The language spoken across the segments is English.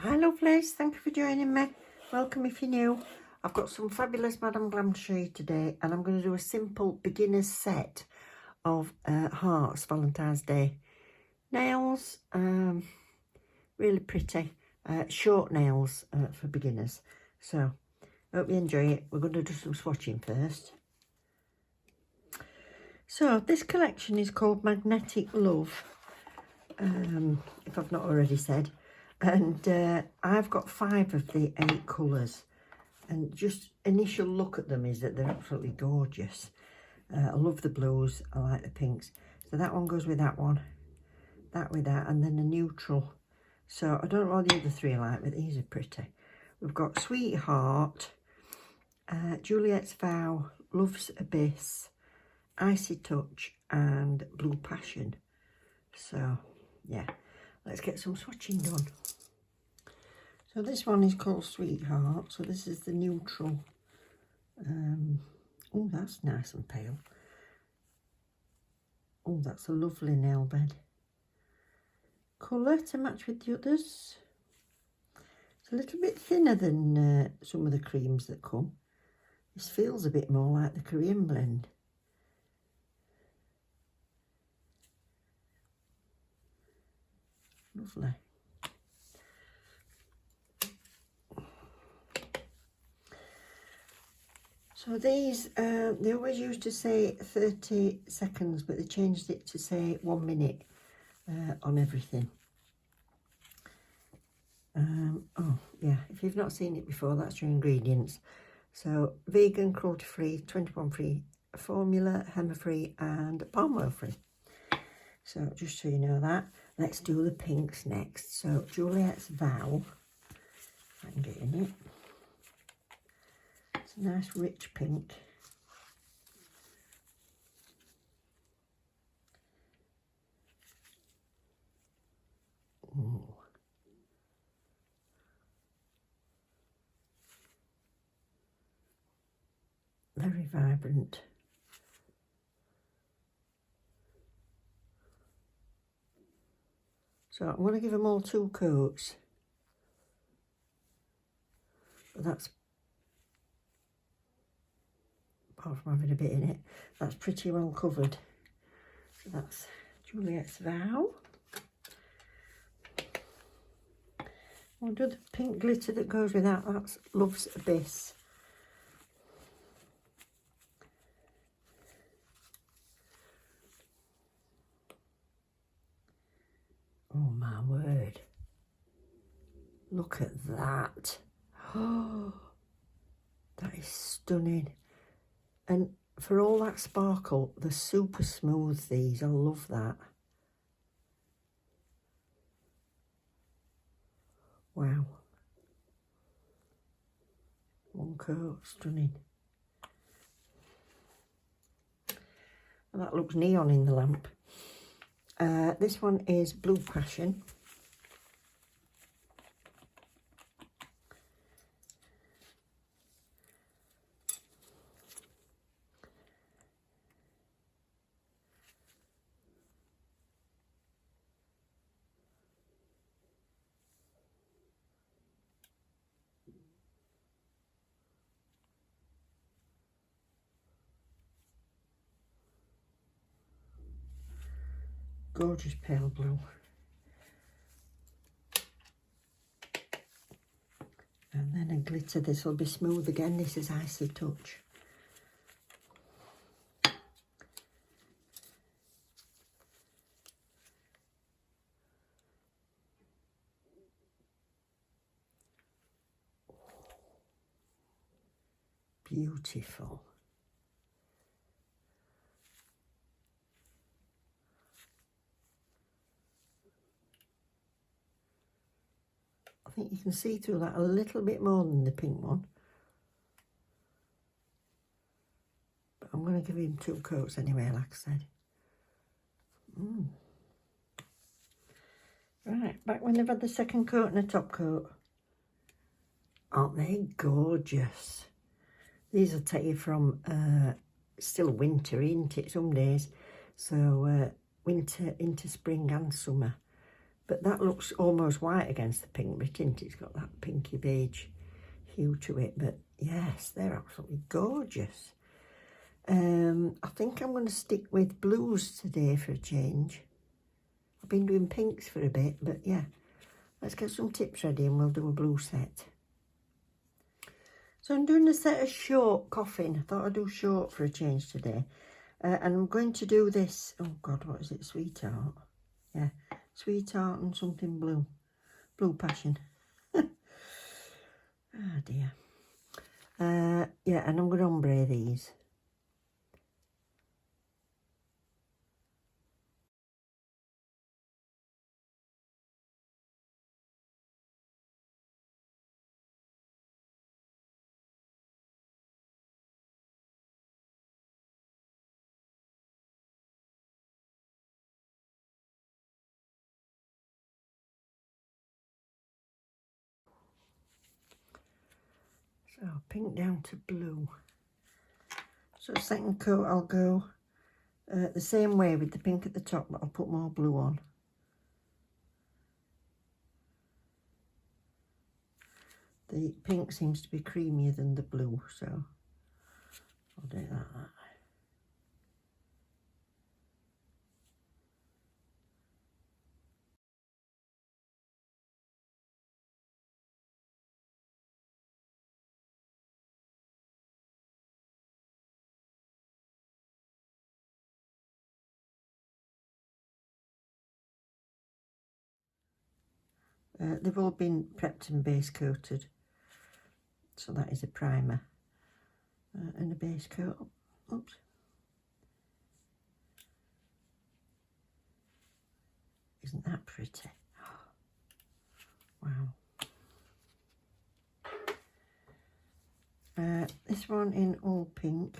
Hi lovelies, thank you for joining me. Welcome if you're new. I've got some fabulous Madam Glam to show you today, and I'm going to do a simple beginner's set of hearts, Valentine's Day nails. Really pretty, short nails for beginners. So, hope you enjoy it. We're going to do some swatching first. So, this collection is called Magnetic Love, if I've not already said. And I've got 5 of the 8 colours, and just initial look at them is that they're absolutely gorgeous. I love the blues, I like the pinks. So that one goes with that one, that with that, and then a neutral. So I don't know what the other 3 are like, but these are pretty. We've got Sweetheart, Juliet's Vow, Love's Abyss, Icy Touch, and Blue Passion. So yeah, let's get some swatching done. So this one is called Sweetheart. So this is the neutral. Oh, that's nice and pale. Oh, that's a lovely nail bed colour to match with the others. It's a little bit thinner than some of the creams that come. This feels a bit more like the Korean blend. Lovely. So these, they always used to say 30 seconds, but they changed it to say 1 minute on everything. Oh, yeah, if you've not seen it before, that's your ingredients. So, vegan, cruelty-free, 21-free formula, HEMA-free and palm oil-free. So, just so you know that, let's do the pinks next. So, Juliet's Vow, if I can get in it. It's a nice rich pink. Ooh. Very vibrant. So I'm going to give them all 2 coats. But that's, apart from having a bit in it, that's pretty well covered. So that's Juliet's Vow. We'll do the pink glitter that goes with that. That's Love's Abyss. Oh my word. Look at that. Oh, that is stunning. And for all that sparkle, they're super smooth, these. I love that. Wow. 1 coat, stunning. And that looks neon in the lamp. This one is Blue Passion. Gorgeous pale blue. And then a glitter. This will be smooth again. This is Icy Touch. Beautiful. I think you can see through that a little bit more than the pink one. But I'm going to give him 2 coats anyway, like I said. Right, back when they've had the second coat and a top coat. Aren't they gorgeous? These will take you from, still winter, isn't it, some days? So winter into spring and summer. But that looks almost white against the pink bit, isn't it? It's got that pinky beige hue to it. But yes, they're absolutely gorgeous. I think I'm going to stick with blues today for a change. I've been doing pinks for a bit, but yeah. Let's get some tips ready and we'll do a blue set. So I'm doing a set of short coffin. I thought I'd do short for a change today. And I'm going to do this, oh God, what is it, Sweetheart? Yeah, Sweetheart and something blue. Blue Passion. Oh dear. Yeah, and I'm going to ombre these. So pink down to blue. So second coat I'll go the same way with the pink at the top, but I'll put more blue on. The pink seems to be creamier than the blue, so I'll do that. They've all been prepped and base coated, so that is a primer and a base coat. Oops. Isn't that pretty? Wow. This one in all pink.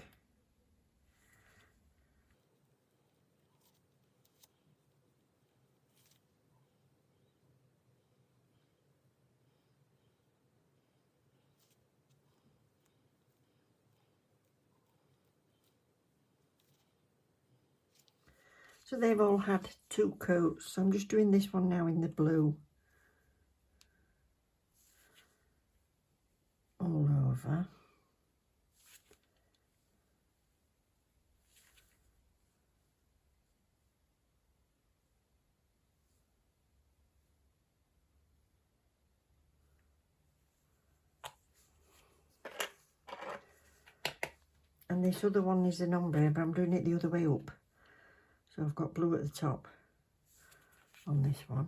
So they've all had 2 coats, so I'm just doing this one now in the blue all over. And this other one is an ombre, but I'm doing it the other way up. So I've got blue at the top on this one.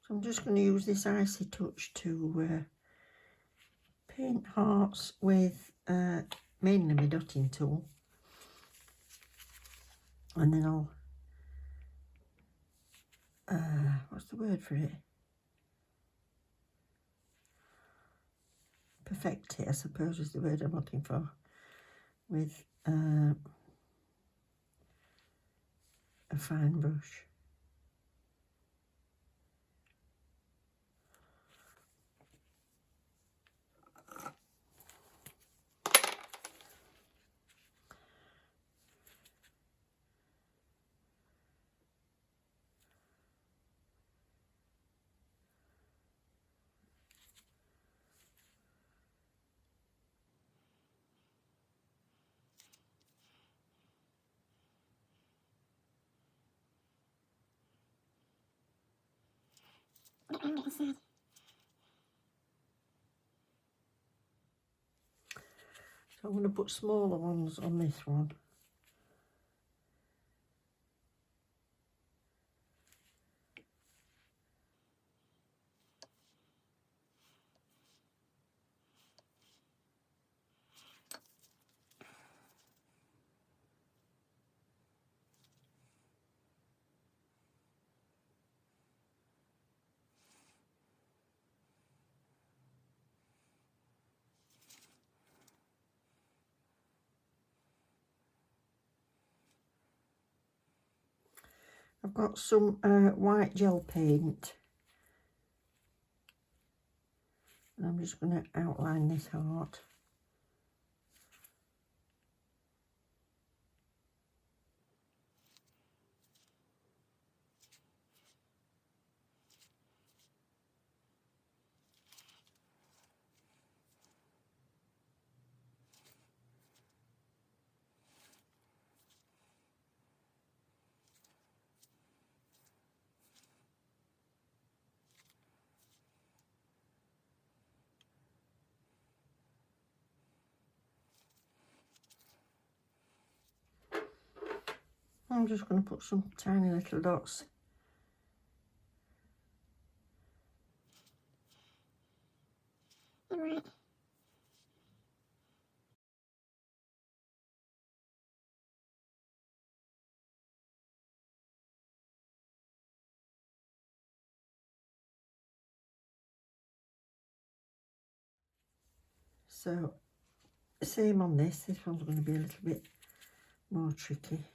So I'm just going to use this icy touch to paint hearts with mainly my dotting tool. And then I'll, what's the word for it? Perfect it, I suppose, is the word I'm looking for. With a fine brush. So I'm going to put smaller ones on this one. I've got some white gel paint. And I'm just going to outline this heart. I'm just going to put some tiny little dots. So, same on this. This one's going to be a little bit more tricky.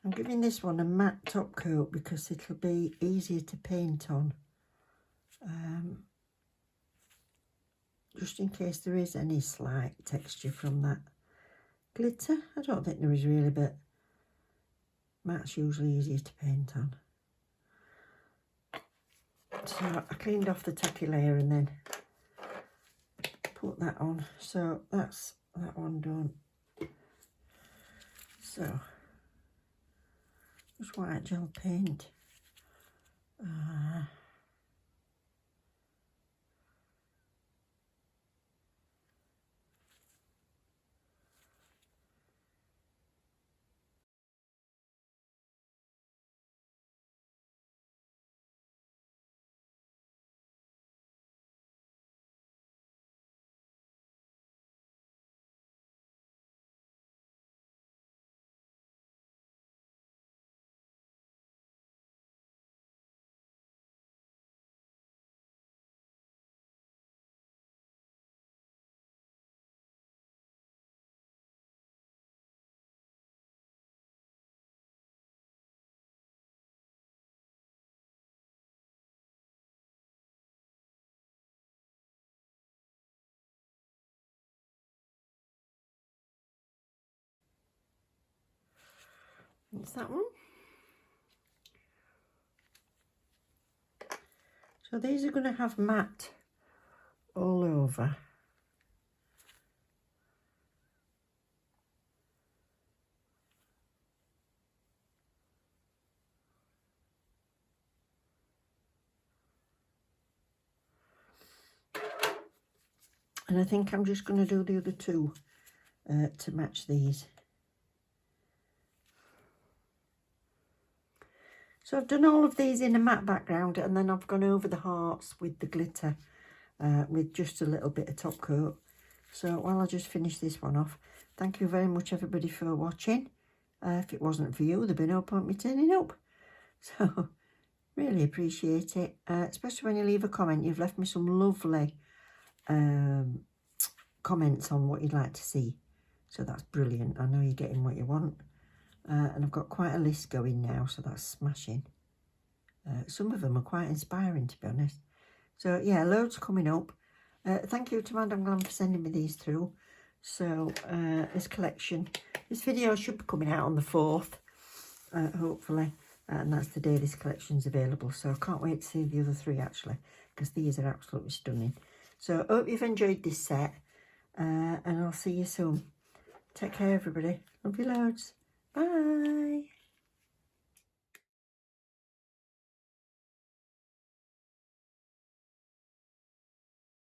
I'm giving this one a matte top coat because it'll be easier to paint on. Just in case there is any slight texture from that glitter. I don't think there is really, but matte's usually easier to paint on. So I cleaned off the tacky layer and then put that on. So that's that one done. So just white gel paint. That's that one. So these are going to have matte all over. And I think I'm just going to do the other two to match these. So I've done all of these in a matte background, and then I've gone over the hearts with the glitter with just a little bit of top coat. So while I just finish this one off, thank you very much everybody for watching. If it wasn't for you, there'd be no point me turning up. So really appreciate it, especially when you leave a comment. You've left me some lovely comments on what you'd like to see. So that's brilliant. I know you're getting what you want. And I've got quite a list going now, so that's smashing. Some of them are quite inspiring, to be honest. So yeah, loads coming up. Thank you to Madam Glam for sending me these through. So this collection, this video should be coming out on the 4th, hopefully. And that's the day this collection's available. So I can't wait to see the other 3 actually, because these are absolutely stunning. So I hope you've enjoyed this set, and I'll see you soon. Take care everybody. Love you loads. Bye.